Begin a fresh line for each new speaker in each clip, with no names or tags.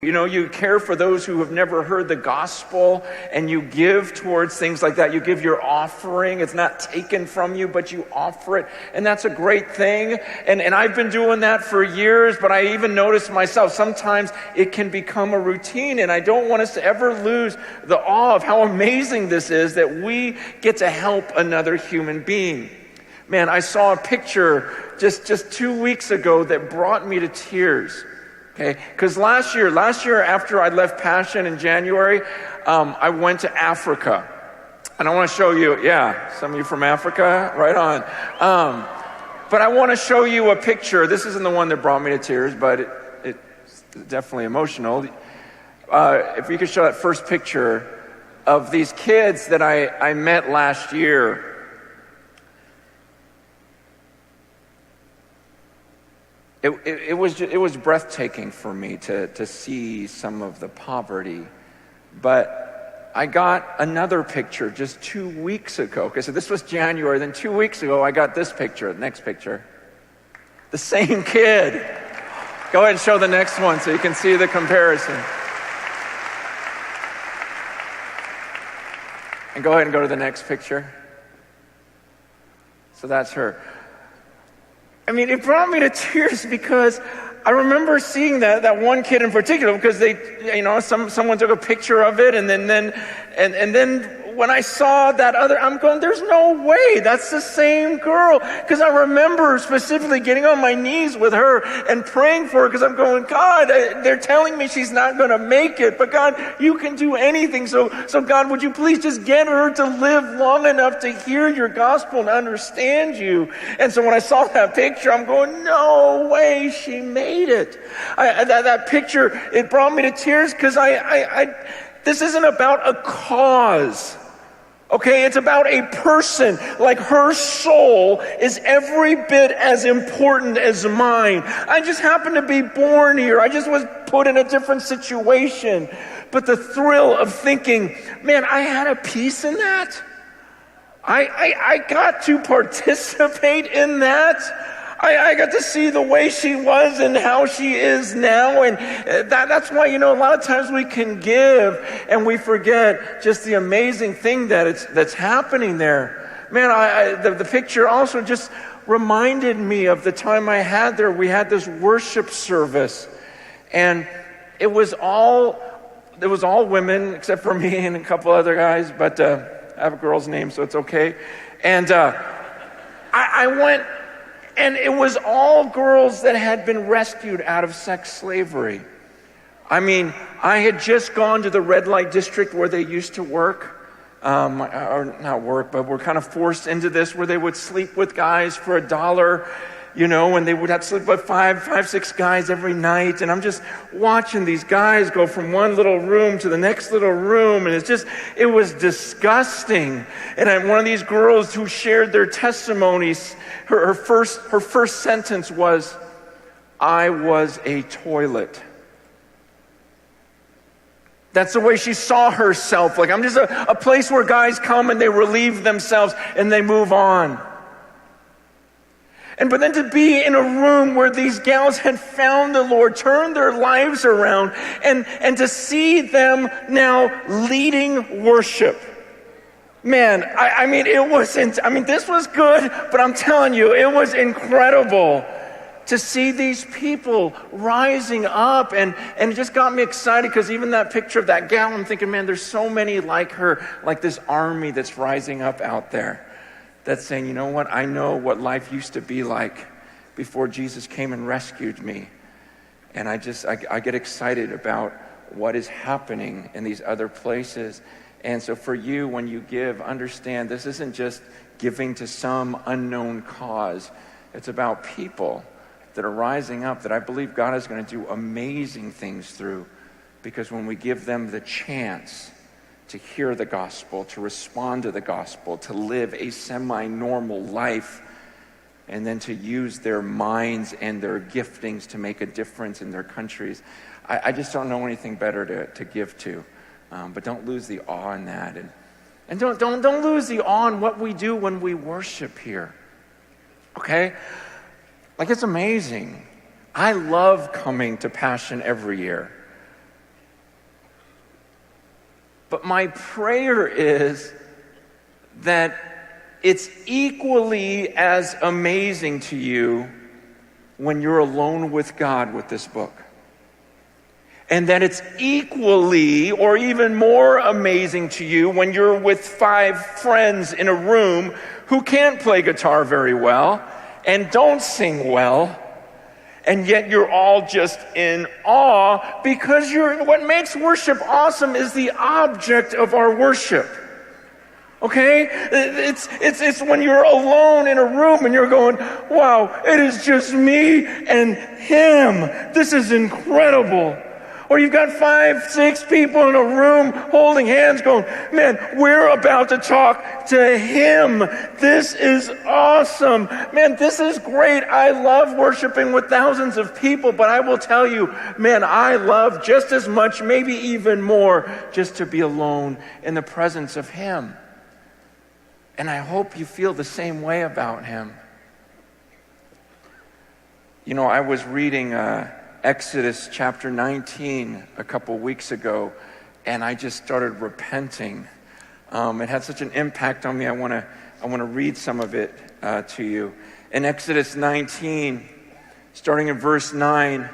You know, you care for those who have never heard the gospel, and you give towards things like that. You give your offering. It's not taken from you, but you offer it. And that's a great thing. And I've been doing that for years, but I even notice myself, sometimes it can become a routine. And I don't want us to ever lose the awe of how amazing this is that we get to help another human being. Man, I saw a picture just 2 weeks ago that brought me to tears. Okay, because last year after I left Passion in January, I went to Africa. And I want to show you, some of you from Africa, right on. But I want to show you a picture. This isn't the one that brought me to tears, but it's definitely emotional. If you could show that first picture of these kids that I met last year. It was breathtaking for me to see some of the poverty, but I got another picture just 2 weeks ago. Okay, so this was January, then 2 weeks ago I got this picture, next picture. The same kid. Go ahead and show the next one so you can see the comparison. And go ahead and go to the next picture. So that's her. I mean, it brought me to tears because I remember seeing that one kid in particular, because someone took a picture of it, and then when I saw that other, I'm going, there's no way that's the same girl, because I remember specifically getting on my knees with her and praying for her, because I'm going, God, they're telling me she's not going to make it, but God, you can do anything. So God, would you please just get her to live long enough to hear your gospel and understand you? And so when I saw that picture, I'm going, no way, she made it. That picture, it brought me to tears because this isn't about a cause. Okay, it's about a person. Like, her soul is every bit as important as mine. I just happened to be born here. I just was put in a different situation. But the thrill of thinking, man, I had a piece in that. I got to participate in that. I got to see the way she was and how she is now. And that's why, a lot of times we can give and we forget just the amazing thing that's happening there. Man, the picture also just reminded me of the time I had there. We had this worship service, and it was all women except for me and a couple other guys, but I have a girl's name, so it's okay. And I went, and it was all girls that had been rescued out of sex slavery. I mean, I had just gone to the red light district where they used to work, or not work, but were kind of forced into this, where they would sleep with guys for $1, and they would have to sleep with five, 6 guys every night. And I'm just watching these guys go from one little room to the next little room, and it was disgusting. And one of these girls who shared their testimonies, her first sentence was, "I was a toilet." That's the way she saw herself. Like, I'm just a place where guys come and they relieve themselves and they move on. But then to be in a room where these gals had found the Lord, turned their lives around, and to see them now leading worship. Man, this was good, but I'm telling you, it was incredible to see these people rising up, and it just got me excited, because even that picture of that gal, I'm thinking, man, there's so many like her, like this army that's rising up out there, that's saying, you know what, I know what life used to be like before Jesus came and rescued me. And I get excited about what is happening in these other places. And so for you, when you give, understand this isn't just giving to some unknown cause. It's about people that are rising up that I believe God is going to do amazing things through, because when we give them the chance to hear the gospel, to respond to the gospel, to live a semi-normal life, and then to use their minds and their giftings to make a difference in their countries, I just don't know anything better to give to. But don't lose the awe in that, and don't lose the awe in what we do when we worship here. Okay, like, it's amazing. I love coming to Passion every year. But my prayer is that it's equally as amazing to you when you're alone with God with this book. And that it's equally or even more amazing to you when you're with 5 friends in a room who can't play guitar very well and don't sing well, and yet you're all just in awe because what makes worship awesome is the object of our worship. Okay? It's when you're alone in a room and you're going, wow, it is just me and him. This is incredible. Or you've got 5, 6 people in a room holding hands going, man, we're about to talk to him. This is awesome. Man, this is great. I love worshiping with thousands of people, but I will tell you, man, I love just as much, maybe even more, just to be alone in the presence of him. And I hope you feel the same way about him. You know, I was reading Exodus chapter 19 a couple weeks ago, and I just started repenting. It had such an impact on me. I want to read some of it to you. In Exodus 19, starting in verse 9,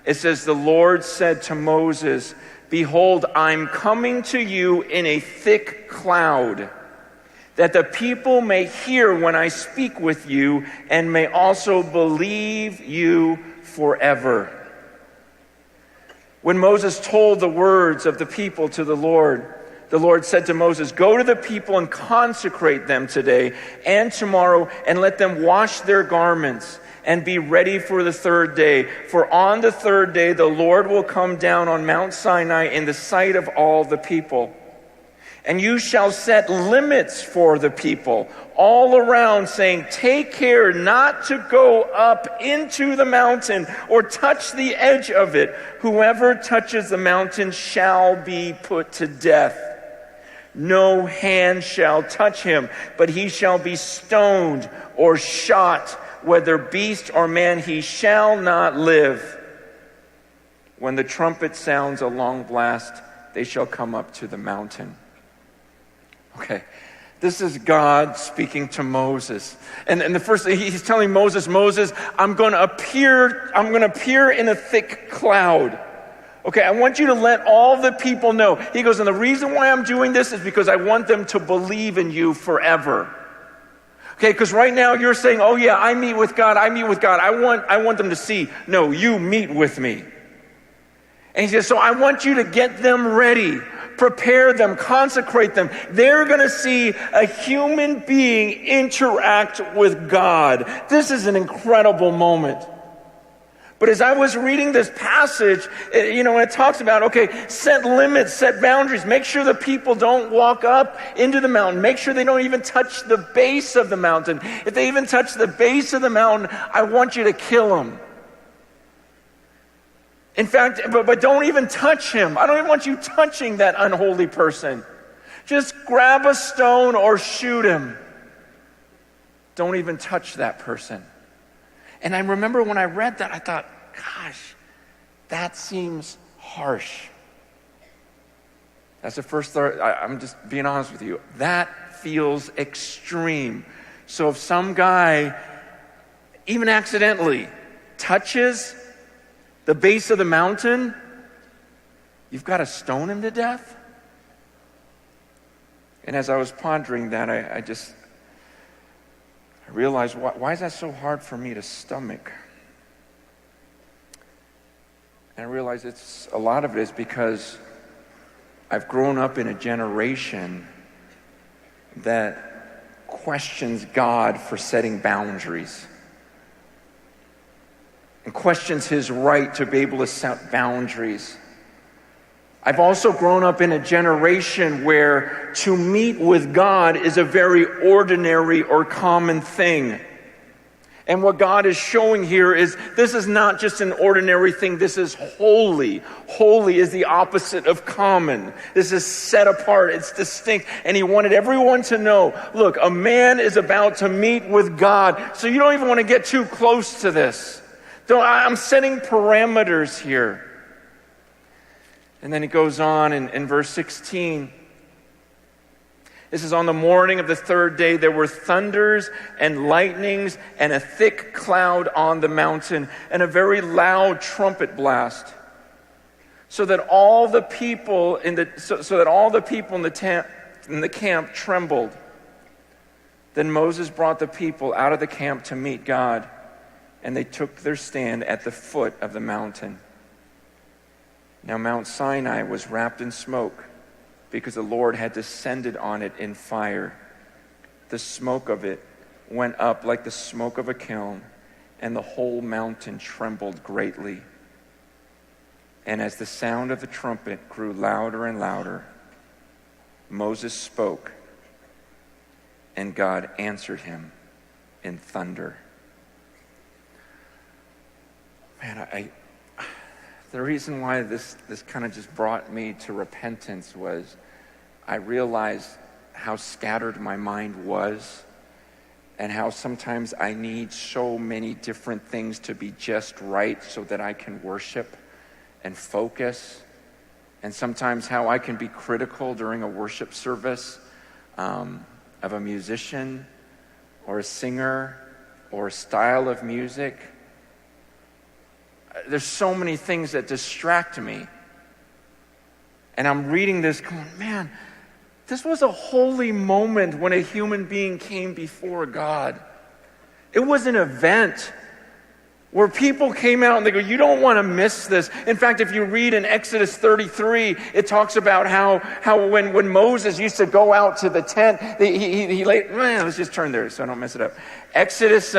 it says, "The Lord said to Moses, 'Behold, I'm coming to you in a thick cloud, that the people may hear when I speak with you and may also believe you forever.'" When Moses told the words of the people to the Lord said to Moses, "Go to the people and consecrate them today and tomorrow, and let them wash their garments and be ready for the 3rd day. For on the 3rd day the Lord will come down on Mount Sinai in the sight of all the people. And you shall set limits for the people all around, saying, 'Take care not to go up into the mountain or touch the edge of it. Whoever touches the mountain shall be put to death. No hand shall touch him, but he shall be stoned or shot, whether beast or man, he shall not live. When the trumpet sounds a long blast, they shall come up to the mountain.'" Okay, this is God speaking to Moses. And the first thing he's telling Moses, I'm going to appear in a thick cloud. Okay, I want you to let all the people know. He goes, and the reason why I'm doing this is because I want them to believe in you forever. Okay, because right now you're saying, oh yeah, I meet with God. I want them to see, no, you meet with me. And he says, so I want you to get them ready. Prepare them, consecrate them. They're going to see a human being interact with God. This is an incredible moment. But as I was reading this passage, it talks about, okay, set limits, set boundaries. Make sure the people don't walk up into the mountain. Make sure they don't even touch the base of the mountain. If they even touch the base of the mountain, I want you to kill them. In fact, but don't even touch him. I don't even want you touching that unholy person. Just grab a stone or shoot him. Don't even touch that person. And I remember when I read that, I thought, gosh, that seems harsh. That's the first thought. I'm just being honest with you. That feels extreme. So if some guy, even accidentally, touches the base of the mountain, you've got to stone him to death? And as I was pondering that, I realized, why is that so hard for me to stomach? And I realized a lot of it is because I've grown up in a generation that questions God for setting boundaries. And questions his right to be able to set boundaries. I've also grown up in a generation where to meet with God is a very ordinary or common thing. And what God is showing here is this is not just an ordinary thing, this is holy. Holy is the opposite of common. This is set apart, it's distinct. And he wanted everyone to know, look, a man is about to meet with God, so you don't even want to get too close to this. I'm setting parameters here. And then it goes on in verse 16. This is on the morning of the third day, there were thunders and lightnings and a thick cloud on the mountain and a very loud trumpet blast, so that all the people in the camp trembled. Then Moses brought the people out of the camp to meet God, and they took their stand at the foot of the mountain. Now Mount Sinai was wrapped in smoke, because the Lord had descended on it in fire. The smoke of it went up like the smoke of a kiln, and the whole mountain trembled greatly. And as the sound of the trumpet grew louder and louder, Moses spoke, and God answered him in thunder. Man, the reason why this kind of just brought me to repentance was I realized how scattered my mind was, and how sometimes I need so many different things to be just right so that I can worship and focus, and sometimes how I can be critical during a worship service of a musician or a singer or a style of music. There's so many things that distract me. And I'm reading this going, man, this was a holy moment when a human being came before God. It was an event where people came out and they go, you don't want to miss this. In fact, if you read in Exodus 33, it talks about how when Moses used to go out to the tent, he laid, let's just turn there so I don't mess it up. Exodus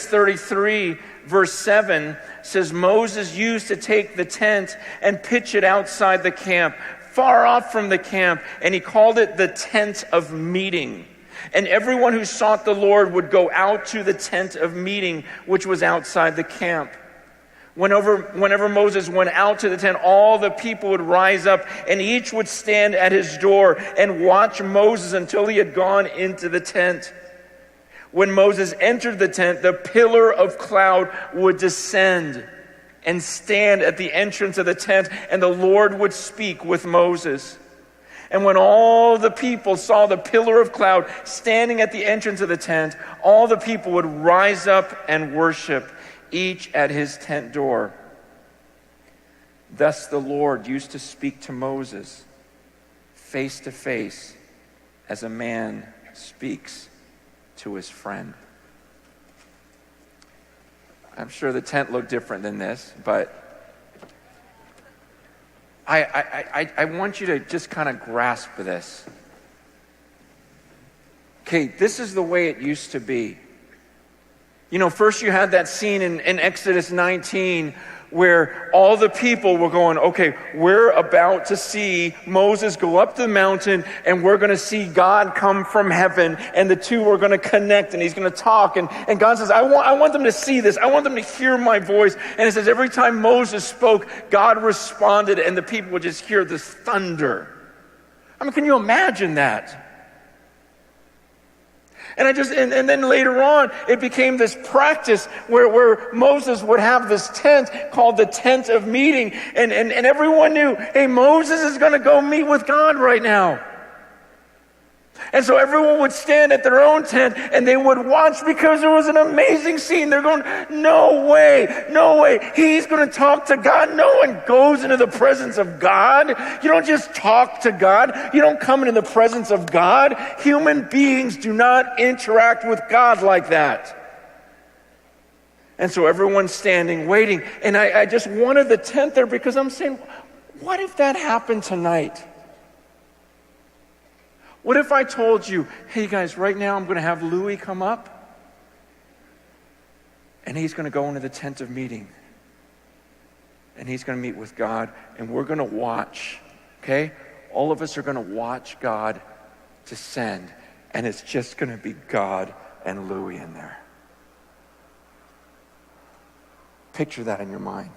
33, verse 7 says, Moses used to take the tent and pitch it outside the camp, far off from the camp, and he called it the tent of meeting. And everyone who sought the Lord would go out to the tent of meeting, which was outside the camp. Whenever Moses went out to the tent, all the people would rise up, and each would stand at his door and watch Moses until he had gone into the tent. When Moses entered the tent, the pillar of cloud would descend and stand at the entrance of the tent, and the Lord would speak with Moses. And when all the people saw the pillar of cloud standing at the entrance of the tent, all the people would rise up and worship, each at his tent door. Thus the Lord used to speak to Moses face to face, as a man speaks to his friend. I'm sure the tent looked different than this, but I want you to just kind of grasp this. Okay, this is the way it used to be. You know, first you had that scene in Exodus 19 where all the people were going, okay, we're about to see Moses go up the mountain, and we're going to see God come from heaven, and the two are going to connect, and he's going to talk. And God says, I want them to see this. I want them to hear my voice. And it says every time Moses spoke, God responded, and the people would just hear this thunder. I mean, can you imagine that? And then later on, it became this practice where Moses would have this tent called the tent of meeting. And everyone knew, hey, Moses is going to go meet with God right now. And so everyone would stand at their own tent and they would watch, because there was an amazing scene. They're going, no way. He's going to talk to God. No one goes into the presence of God. You don't just talk to God. You don't come into the presence of God. Human beings do not interact with God like that. And so everyone's standing, waiting. And I just wanted the tent there because I'm saying, what if that happened tonight? What if I told you, hey guys, right now I'm going to have Louis come up, and he's going to go into the tent of meeting, and he's going to meet with God, and we're going to watch, okay? All of us are going to watch God descend, and it's just going to be God and Louis in there. Picture that in your mind.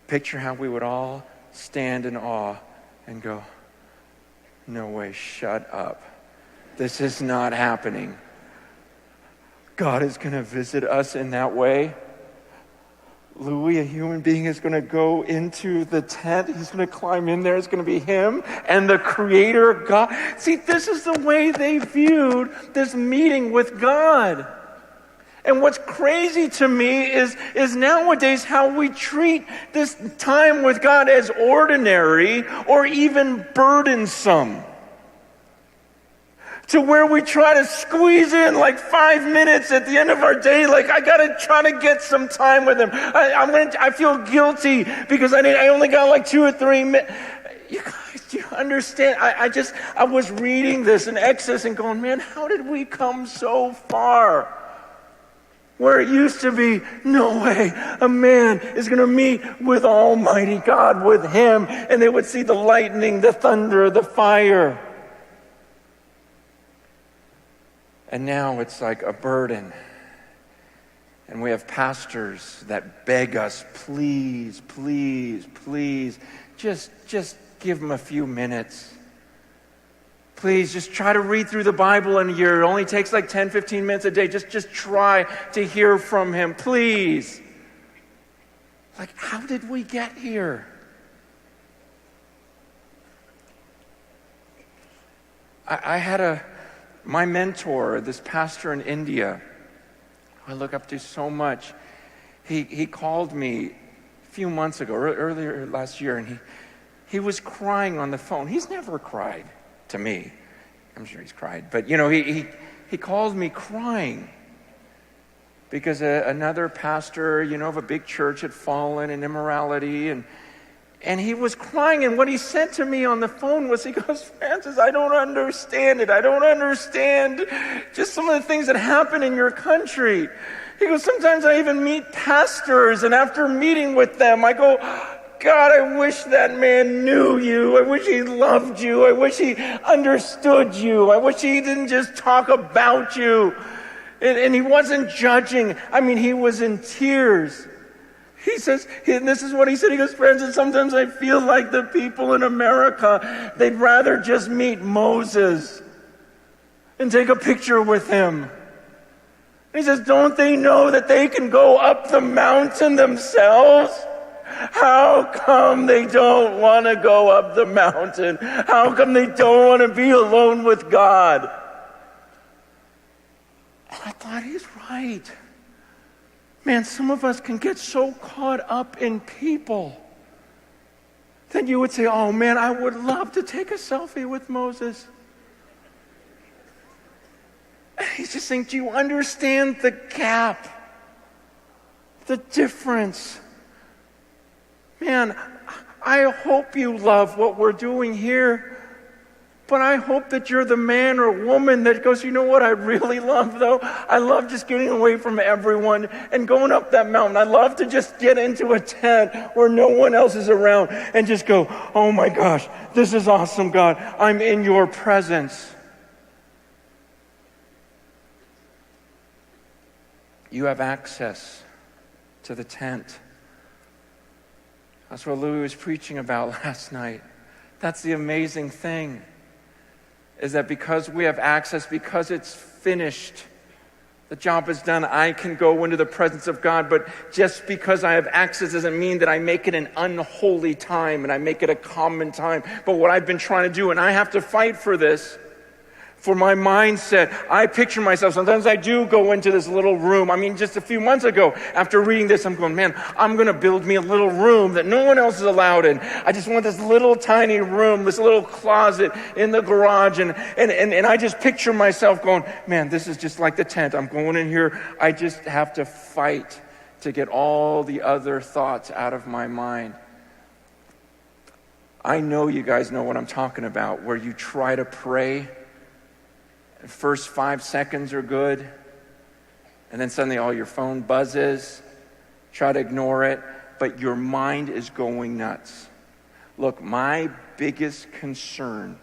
Picture how we would all stand in awe and go, no way, shut up. This is not happening. God is going to visit us in that way. Louis, a human being, is going to go into the tent. He's going to climb in there. It's going to be him and the Creator God. See, this is the way they viewed this meeting with God. And what's crazy to me is nowadays how we treat this time with God as ordinary or even burdensome. To where we try to squeeze in like 5 minutes at the end of our day, like I gotta try to get some time with him. I feel guilty because I only got like 2 or 3 minutes. You guys, do you understand? I was reading this in Exodus and going, man, how did we come so far? Where it used to be, no way, a man is going to meet with Almighty God, with him, and they would see the lightning, the thunder, the fire. And now it's like a burden. And we have pastors that beg us, please, please, please, just give them a few minutes. Please, just try to read through the Bible in a year. It only takes like 10, 15 minutes a day. Just try to hear from him, please. Like, how did we get here? I had my mentor, this pastor in India, who I look up to so much. He called me a few months ago, earlier last year, and he was crying on the phone. He's never cried to me. I'm sure he's cried, but he called me crying because another pastor, of a big church had fallen in immorality, and he was crying, and what he said to me on the phone was, he goes, Francis, I don't understand it. I don't understand just some of the things that happen in your country. He goes, sometimes I even meet pastors, and after meeting with them, I go, God, I wish that man knew you. I wish he loved you. I wish he understood you. I wish he didn't just talk about you. And he wasn't judging. I mean, he was in tears. He says, and this is what he said. He goes, Francis, sometimes I feel like the people in America, they'd rather just meet Moses and take a picture with him. And he says, don't they know that they can go up the mountain themselves? How come they don't want to go up the mountain? How come they don't want to be alone with God? And I thought, he's right. Man, some of us can get so caught up in people that you would say, oh man, I would love to take a selfie with Moses. And he's just saying, do you understand the gap? The difference? Man, I hope you love what we're doing here, but I hope that you're the man or woman that goes, you know what I really love though? I love just getting away from everyone and going up that mountain. I love to just get into a tent where no one else is around and just go, oh my gosh, this is awesome, God. I'm in your presence. You have access to the tent. That's what Louis was preaching about last night. That's the amazing thing, is that because we have access, because it's finished, the job is done, I can go into the presence of God. But just because I have access doesn't mean that I make it an unholy time and I make it a common time. But what I've been trying to do, and I have to fight for this, for my mindset, I picture myself, sometimes I do go into this little room. I mean, just a few months ago, after reading this, I'm going, man, I'm going to build me a little room that no one else is allowed in. I just want this little tiny room, this little closet in the garage. And I just picture myself going, man, this is just like the tent. I'm going in here. I just have to fight to get all the other thoughts out of my mind. I know you guys know what I'm talking about, where you try to pray. The first 5 seconds are good, and then suddenly your phone buzzes. Try to ignore it, but your mind is going nuts. Look, my biggest concern